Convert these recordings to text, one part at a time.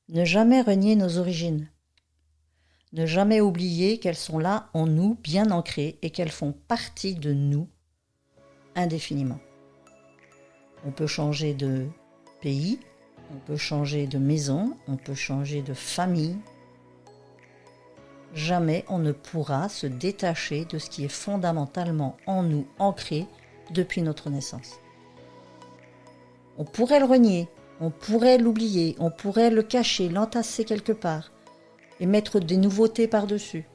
Ne jamais renier nos origines. Ne jamais oublier qu'elles sont là en nous, bien ancrées, et qu'elles font partie de nous indéfiniment. On peut changer de pays, on peut changer de maison, on peut changer de famille. Jamais on ne pourra se détacher de ce qui est fondamentalement en nous, ancré depuis notre naissance. On pourrait le renier, on pourrait l'oublier, on pourrait le cacher, l'entasser quelque part et mettre des nouveautés par-dessus.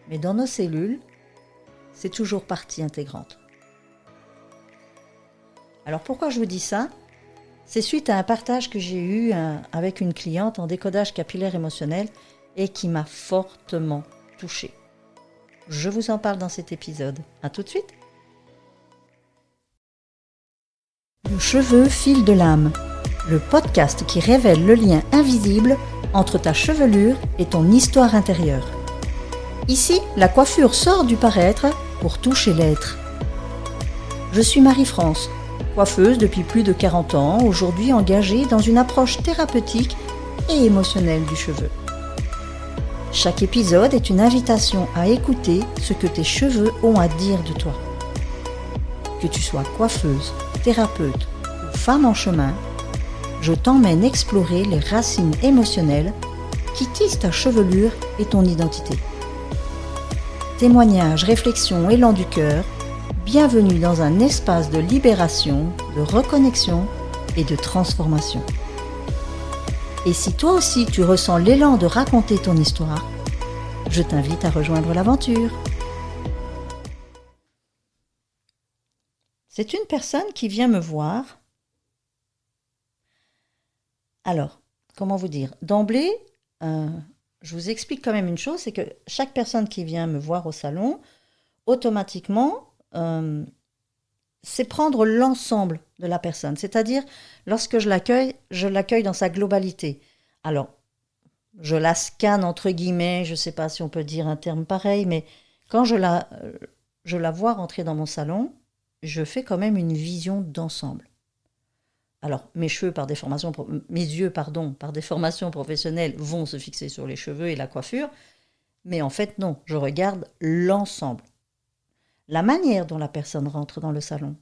Mais dans nos cellules, c'est toujours partie intégrante. Alors pourquoi je vous dis ça ? C'est suite à un partage que j'ai eu avec une cliente en décodage capillaire émotionnel et qui m'a fortement touchée. Je vous en parle dans cet épisode. À tout de suite. Le cheveu fil de l'âme, le podcast qui révèle le lien invisible entre ta chevelure et ton histoire intérieure. Ici, la coiffure sort du paraître pour toucher l'être. Je suis Marie-France, coiffeuse depuis plus de 40 ans, aujourd'hui engagée dans une approche thérapeutique et émotionnelle du cheveu. Chaque épisode est une invitation à écouter ce que tes cheveux ont à dire de toi. Que tu sois coiffeuse, thérapeute ou femme en chemin, je t'emmène explorer les racines émotionnelles qui tissent ta chevelure et ton identité. Témoignages, réflexions, élan du cœur, bienvenue dans un espace de libération, de reconnexion et de transformation. Et si toi aussi tu ressens l'élan de raconter ton histoire, je t'invite à rejoindre l'aventure. C'est une personne qui vient me voir. Alors, comment vous dire ? D'emblée, je vous explique quand même une chose, c'est que chaque personne qui vient me voir au salon, automatiquement, c'est prendre l'ensemble de la personne. C'est-à-dire, lorsque je l'accueille dans sa globalité. Alors, je la scanne entre guillemets, je ne sais pas si on peut dire un terme pareil, mais quand je la vois rentrer dans mon salon, je fais quand même une vision d'ensemble. Alors, mes yeux, par des formations professionnelles, vont se fixer sur les cheveux et la coiffure, mais en fait, non, je regarde l'ensemble. La manière dont la personne rentre dans le salon,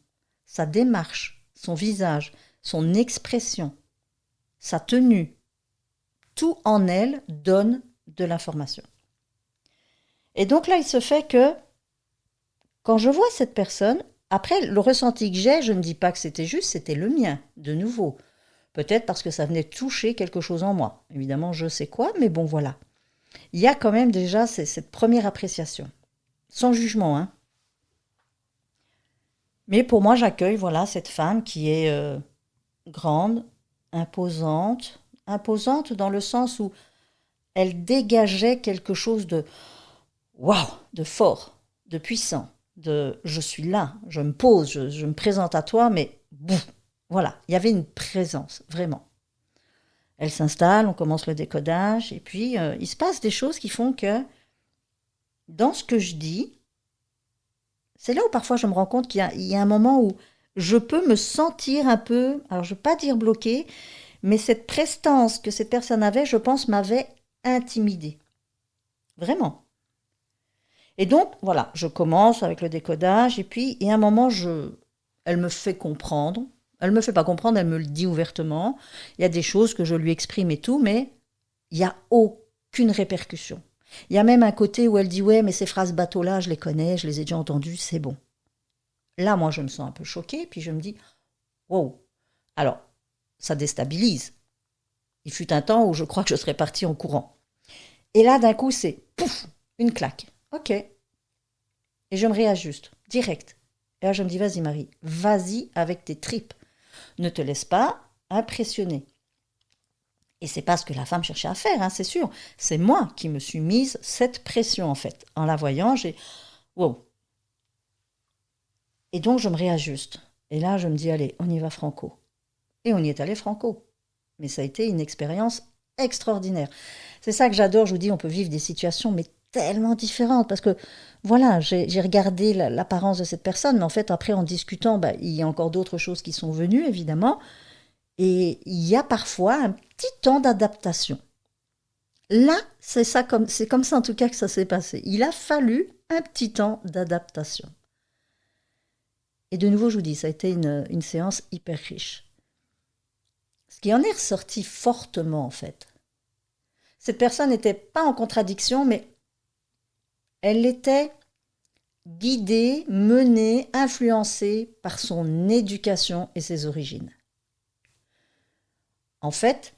sa démarche, son visage, son expression, sa tenue, tout en elle donne de l'information. Et donc là, il se fait que quand je vois cette personne, après, le ressenti que j'ai, je ne dis pas que c'était juste, c'était le mien, de nouveau. Peut-être parce que ça venait toucher quelque chose en moi. Évidemment, je sais quoi, mais bon, voilà. Il y a quand même déjà cette première appréciation. Sans jugement, hein. Mais pour moi, j'accueille cette femme qui est grande, imposante dans le sens où elle dégageait quelque chose de waouh, de fort, de puissant, de je suis là, je me pose, je me présente à toi, mais bouf, voilà, il y avait une présence, vraiment. Elle s'installe, on commence le décodage, et puis il se passe des choses qui font que dans ce que je dis, c'est là où parfois je me rends compte qu'il y a un moment où je peux me sentir un peu, alors je ne veux pas dire bloquée, mais cette prestance que cette personne avait, je pense, m'avait intimidée. Vraiment. Et donc, voilà, je commence avec le décodage, et puis, à un moment, elle me fait comprendre. Elle ne me fait pas comprendre, elle me le dit ouvertement. Il y a des choses que je lui exprime et tout, mais il n'y a aucune répercussion. Il y a même un côté où elle dit « Ouais, mais ces phrases bateau-là, je les connais, je les ai déjà entendues, c'est bon. » Là, moi, je me sens un peu choquée, puis je me dis « Wow !» Alors, ça déstabilise. Il fut un temps où je crois que je serais partie en courant. Et là, d'un coup, c'est pouf, une claque. Ok. Et je me réajuste, direct. Et là, je me dis, vas-y Marie, vas-y avec tes tripes. Ne te laisse pas impressionner. Et c'est pas ce que la femme cherchait à faire, hein, c'est sûr. C'est moi qui me suis mise cette pression, en fait. En la voyant, j'ai... Wow. Et donc, je me réajuste. Et là, je me dis, allez, on y va franco. Et on y est allé franco. Mais ça a été une expérience extraordinaire. C'est ça que j'adore, je vous dis, on peut vivre des situations, mais tellement différentes. Parce que, voilà, j'ai regardé l'apparence de cette personne, mais en fait, après, en discutant, il y a encore d'autres choses qui sont venues, évidemment. Et il y a parfois un petit temps d'adaptation. Là, c'est comme ça en tout cas que ça s'est passé. Il a fallu un petit temps d'adaptation. Et de nouveau, je vous dis, ça a été une séance hyper riche. Ce qui en est ressorti fortement, en fait. Cette personne n'était pas en contradiction, mais elle était guidée, menée, influencée par son éducation et ses origines. En fait,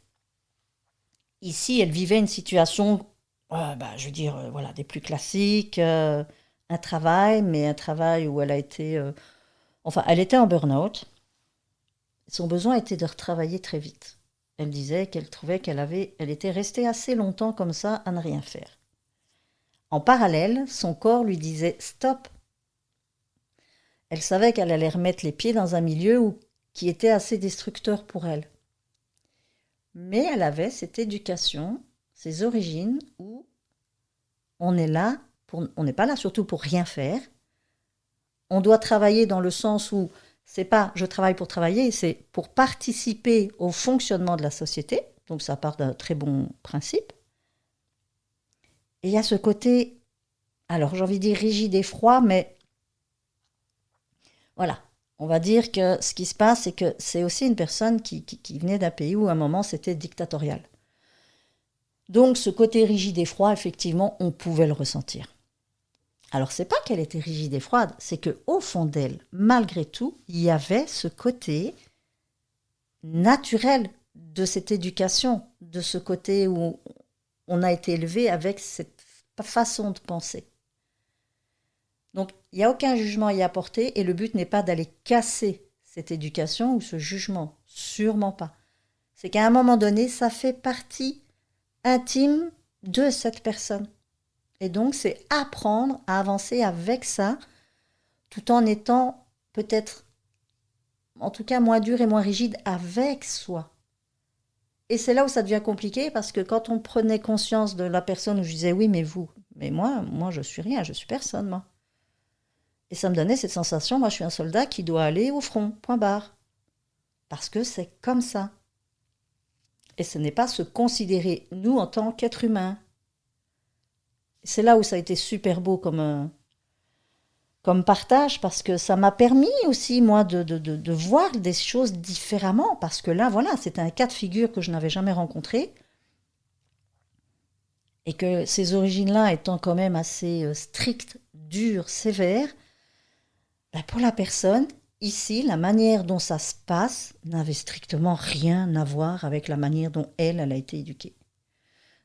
ici, elle vivait une situation, je veux dire, voilà, des plus classiques, un travail, mais un travail où elle a été... elle était en burn-out. Son besoin était de retravailler très vite. Elle disait qu'elle trouvait elle était restée assez longtemps comme ça à ne rien faire. En parallèle, son corps lui disait stop. Elle savait qu'elle allait remettre les pieds dans un milieu qui était assez destructeur pour elle. Mais elle avait cette éducation, ces origines où on n'est pas là surtout pour rien faire. On doit travailler dans le sens où c'est pas je travaille pour travailler, c'est pour participer au fonctionnement de la société. Donc ça part d'un très bon principe. Et il y a ce côté, alors j'ai envie de dire rigide et froid, mais voilà. On va dire que ce qui se passe, c'est que c'est aussi une personne qui venait d'un pays où à un moment c'était dictatorial. Donc ce côté rigide et froid, effectivement, on pouvait le ressentir. Alors c'est pas qu'elle était rigide et froide, c'est que au fond d'elle, malgré tout, il y avait ce côté naturel de cette éducation, de ce côté où on a été élevé avec cette façon de penser. Donc il n'y a aucun jugement à y apporter et le but n'est pas d'aller casser cette éducation ou ce jugement, sûrement pas. C'est qu'à un moment donné, ça fait partie intime de cette personne. Et donc, c'est apprendre à avancer avec ça, tout en étant peut-être, en tout cas, moins dur et moins rigide avec soi. Et c'est là où ça devient compliqué, parce que quand on prenait conscience de la personne où je disais, oui, mais vous, mais moi, je suis rien, je suis personne, moi. Et ça me donnait cette sensation, moi, je suis un soldat qui doit aller au front, point barre. Parce que c'est comme ça. Et ce n'est pas se considérer, nous, en tant qu'êtres humains. C'est là où ça a été super beau comme partage, parce que ça m'a permis aussi, moi, de voir des choses différemment. Parce que là, voilà, c'était un cas de figure que je n'avais jamais rencontré. Et que ces origines-là étant quand même assez strictes, dures, sévères, pour la personne, ici, la manière dont ça se passe n'avait strictement rien à voir avec la manière dont elle a été éduquée.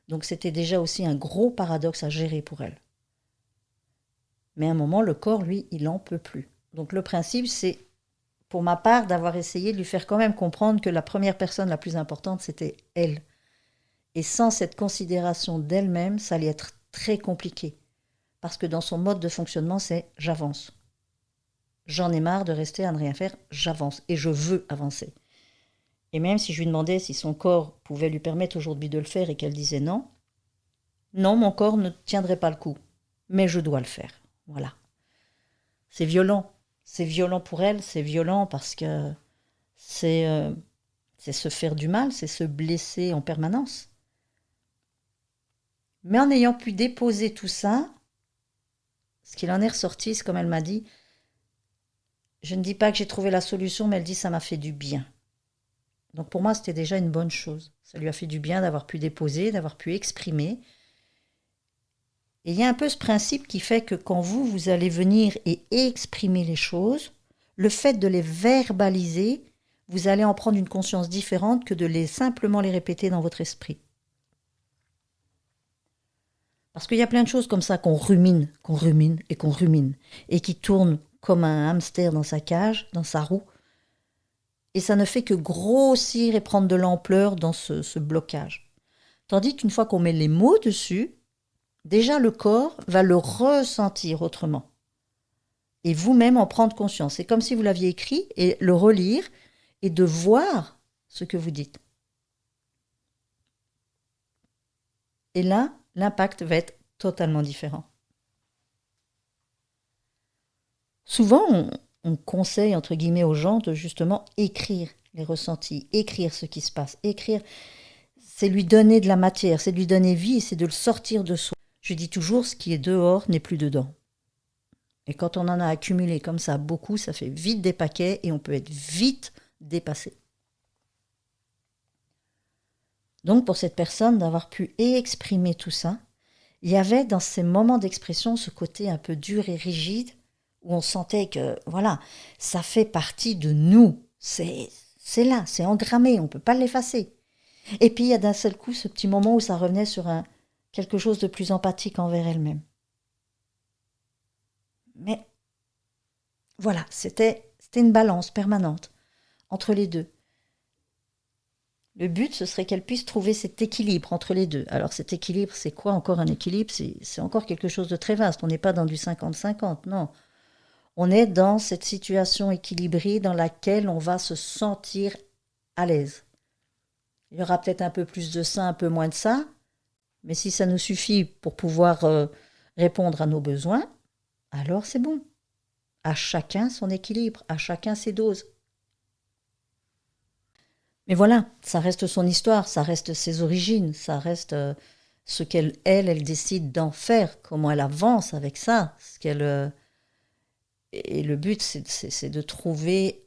Donc c'était déjà aussi un gros paradoxe à gérer pour elle. Mais à un moment, le corps, lui, il n'en peut plus. Donc le principe, c'est, pour ma part, d'avoir essayé de lui faire quand même comprendre que la première personne la plus importante, c'était elle. Et sans cette considération d'elle-même, ça allait être très compliqué. Parce que dans son mode de fonctionnement, c'est j'avance. J'en ai marre de rester à ne rien faire, j'avance. Et je veux avancer. Et même si je lui demandais si son corps pouvait lui permettre aujourd'hui de le faire et qu'elle disait non, non, mon corps ne tiendrait pas le coup. Mais je dois le faire. Voilà. C'est violent. C'est violent pour elle, c'est violent parce que c'est se faire du mal, c'est se blesser en permanence. Mais en ayant pu déposer tout ça, ce qu'il en est ressorti, c'est comme elle m'a dit, je ne dis pas que j'ai trouvé la solution, mais elle dit ça m'a fait du bien. Donc pour moi, c'était déjà une bonne chose. Ça lui a fait du bien d'avoir pu déposer, d'avoir pu exprimer. Et il y a un peu ce principe qui fait que quand vous allez venir et exprimer les choses, le fait de les verbaliser, vous allez en prendre une conscience différente que de simplement les répéter dans votre esprit. Parce qu'il y a plein de choses comme ça qu'on rumine, et qui tournent comme un hamster dans sa cage, dans sa roue. Et ça ne fait que grossir et prendre de l'ampleur dans ce blocage. Tandis qu'une fois qu'on met les mots dessus, déjà le corps va le ressentir autrement. Et vous-même en prendre conscience. C'est comme si vous l'aviez écrit et le relire et de voir ce que vous dites. Et là, l'impact va être totalement différent. Souvent, on conseille, entre guillemets, aux gens de justement écrire les ressentis, écrire ce qui se passe, écrire, c'est lui donner de la matière, c'est lui donner vie, c'est de le sortir de soi. Je dis toujours, ce qui est dehors n'est plus dedans. Et quand on en a accumulé comme ça beaucoup, ça fait vite des paquets et on peut être vite dépassé. Donc pour cette personne, d'avoir pu exprimer tout ça, il y avait dans ces moments d'expression ce côté un peu dur et rigide, où on sentait que, voilà, ça fait partie de nous. C'est là, c'est engrammé, on ne peut pas l'effacer. Et puis il y a d'un seul coup ce petit moment où ça revenait sur quelque chose de plus empathique envers elle-même. Mais voilà, c'était une balance permanente entre les deux. Le but, ce serait qu'elle puisse trouver cet équilibre entre les deux. Alors cet équilibre, c'est quoi encore un équilibre? C'est encore quelque chose de très vaste. On n'est pas dans du 50-50, non. On est dans cette situation équilibrée dans laquelle on va se sentir à l'aise. Il y aura peut-être un peu plus de ça, un peu moins de ça, mais si ça nous suffit pour pouvoir répondre à nos besoins, alors c'est bon. À chacun son équilibre, à chacun ses doses. Mais voilà, ça reste son histoire, ça reste ses origines, ça reste ce elle décide d'en faire, comment elle avance avec ça. Et le but, c'est de trouver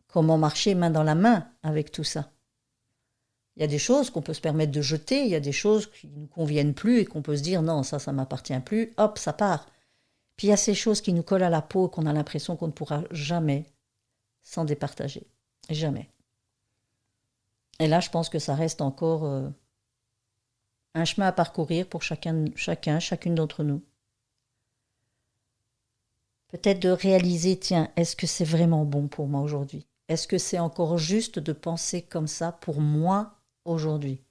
comment marcher main dans la main avec tout ça. Il y a des choses qu'on peut se permettre de jeter, il y a des choses qui ne nous conviennent plus et qu'on peut se dire non, ça ne m'appartient plus, hop, ça part. Puis il y a ces choses qui nous collent à la peau, qu'on a l'impression qu'on ne pourra jamais s'en départager. Jamais. Et là, je pense que ça reste encore un chemin à parcourir pour chacune d'entre nous. Peut-être de réaliser, tiens, est-ce que c'est vraiment bon pour moi aujourd'hui? Est-ce que c'est encore juste de penser comme ça pour moi aujourd'hui?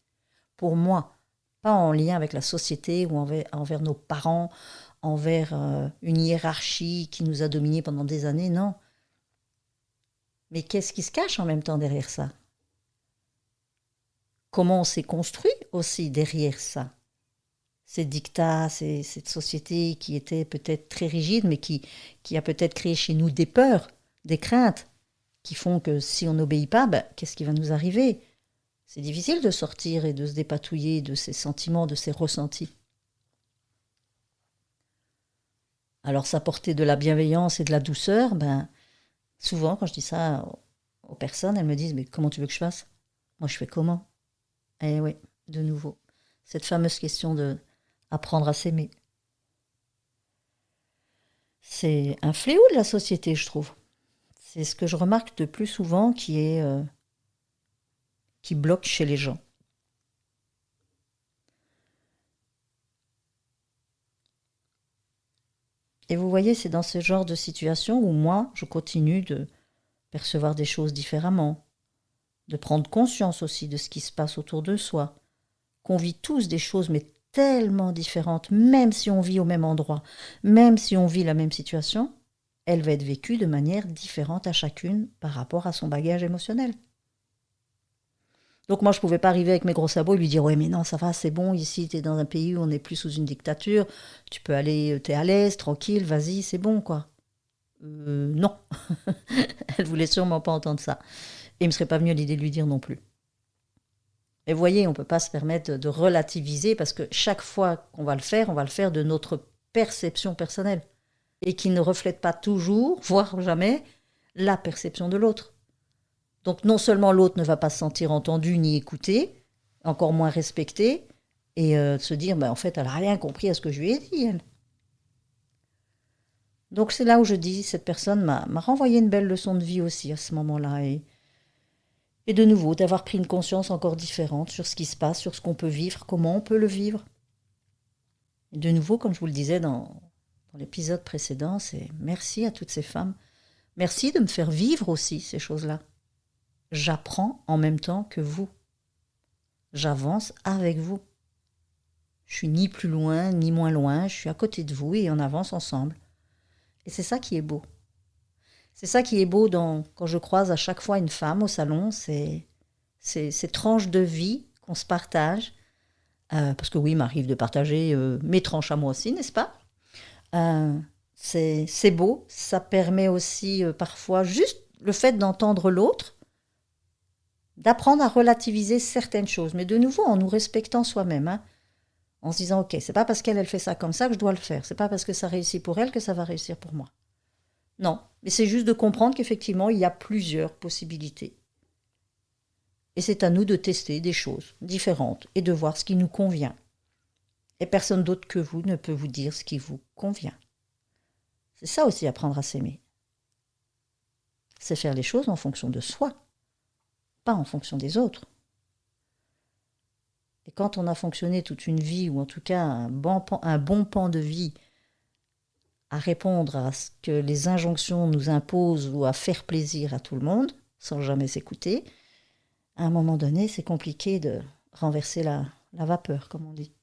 Pour moi, pas en lien avec la société ou envers nos parents, envers une hiérarchie qui nous a dominés pendant des années, non. Mais qu'est-ce qui se cache en même temps derrière ça? Comment on s'est construit aussi derrière ça? Ces dictats, cette société qui était peut-être très rigide, mais qui a peut-être créé chez nous des peurs, des craintes, qui font que si on n'obéit pas, qu'est-ce qui va nous arriver? C'est difficile de sortir et de se dépatouiller de ces sentiments, de ces ressentis. Alors s'apporter de la bienveillance et de la douceur, souvent quand je dis ça aux personnes, elles me disent « Mais comment tu veux que je fasse? Moi je fais comment ?» Eh oui, de nouveau, cette fameuse question de apprendre à s'aimer. C'est un fléau de la société, je trouve. C'est ce que je remarque de plus souvent qui bloque chez les gens. Et vous voyez, c'est dans ce genre de situation où moi, je continue de percevoir des choses différemment, de prendre conscience aussi de ce qui se passe autour de soi, qu'on vit tous des choses mais tellement différentes, même si on vit au même endroit, même si on vit la même situation, elle va être vécue de manière différente à chacune par rapport à son bagage émotionnel. Donc moi, je ne pouvais pas arriver avec mes gros sabots et lui dire « Ouais, mais non, ça va, c'est bon, ici, tu es dans un pays où on n'est plus sous une dictature, tu peux aller, tu es à l'aise, tranquille, vas-y, c'est bon, quoi. » Non, elle voulait sûrement pas entendre ça. Et il ne me serait pas venu à l'idée de lui dire non plus. Et vous voyez, on ne peut pas se permettre de relativiser parce que chaque fois qu'on va le faire, on va le faire de notre perception personnelle et qui ne reflète pas toujours, voire jamais, la perception de l'autre. Donc non seulement l'autre ne va pas se sentir entendu ni écouté, encore moins respecté, et se dire, en fait, elle n'a rien compris à ce que je lui ai dit, elle. Donc c'est là où je dis, cette personne m'a renvoyé une belle leçon de vie aussi à ce moment-là, et de nouveau, d'avoir pris une conscience encore différente sur ce qui se passe, sur ce qu'on peut vivre, comment on peut le vivre. Et de nouveau, comme je vous le disais dans l'épisode précédent, c'est merci à toutes ces femmes. Merci de me faire vivre aussi ces choses-là. J'apprends en même temps que vous. J'avance avec vous. Je suis ni plus loin, ni moins loin, je suis à côté de vous et on avance ensemble. Et c'est ça qui est beau. C'est ça qui est beau quand je croise à chaque fois une femme au salon, c'est ces tranches de vie qu'on se partage. Parce que oui, il m'arrive de partager mes tranches à moi aussi, n'est-ce pas? c'est beau, ça permet aussi parfois juste le fait d'entendre l'autre, d'apprendre à relativiser certaines choses, mais de nouveau en nous respectant soi-même, hein, en se disant ok, c'est pas parce qu'elle fait ça comme ça que je dois le faire, c'est pas parce que ça réussit pour elle que ça va réussir pour moi. Non, mais c'est juste de comprendre qu'effectivement il y a plusieurs possibilités. Et c'est à nous de tester des choses différentes et de voir ce qui nous convient. Et personne d'autre que vous ne peut vous dire ce qui vous convient. C'est ça aussi apprendre à s'aimer. C'est faire les choses en fonction de soi, pas en fonction des autres. Et quand on a fonctionné toute une vie, ou en tout cas un bon pan de vie, à répondre à ce que les injonctions nous imposent ou à faire plaisir à tout le monde, sans jamais s'écouter, à un moment donné, c'est compliqué de renverser la vapeur, comme on dit.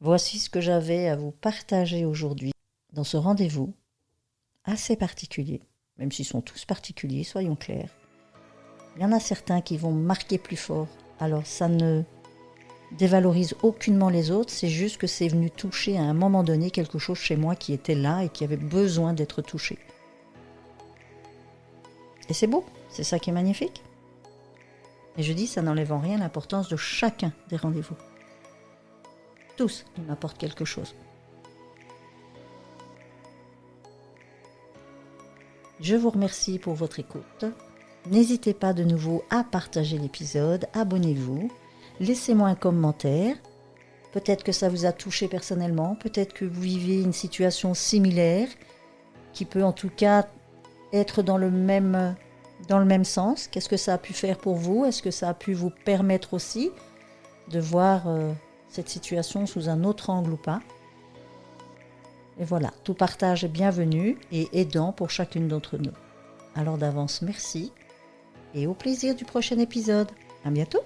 Voici ce que j'avais à vous partager aujourd'hui dans ce rendez-vous assez particulier, même s'ils sont tous particuliers, soyons clairs. Il y en a certains qui vont marquer plus fort, alors ça ne dévalorise aucunement les autres, c'est juste que c'est venu toucher à un moment donné quelque chose chez moi qui était là et qui avait besoin d'être touché. Et c'est beau, c'est ça qui est magnifique. Et je dis, ça n'enlève en rien l'importance de chacun des rendez-vous. Tous, ils m'apportent quelque chose. Je vous remercie pour votre écoute. N'hésitez pas de nouveau à partager l'épisode, abonnez-vous, laissez-moi un commentaire. Peut-être que ça vous a touché personnellement, peut-être que vous vivez une situation similaire, qui peut en tout cas être dans le même sens. Qu'est-ce que ça a pu faire pour vous? Est-ce que ça a pu vous permettre aussi de voir cette situation sous un autre angle ou pas? Et voilà, tout partage est bienvenu et aidant pour chacune d'entre nous. Alors d'avance, merci et au plaisir du prochain épisode. À bientôt!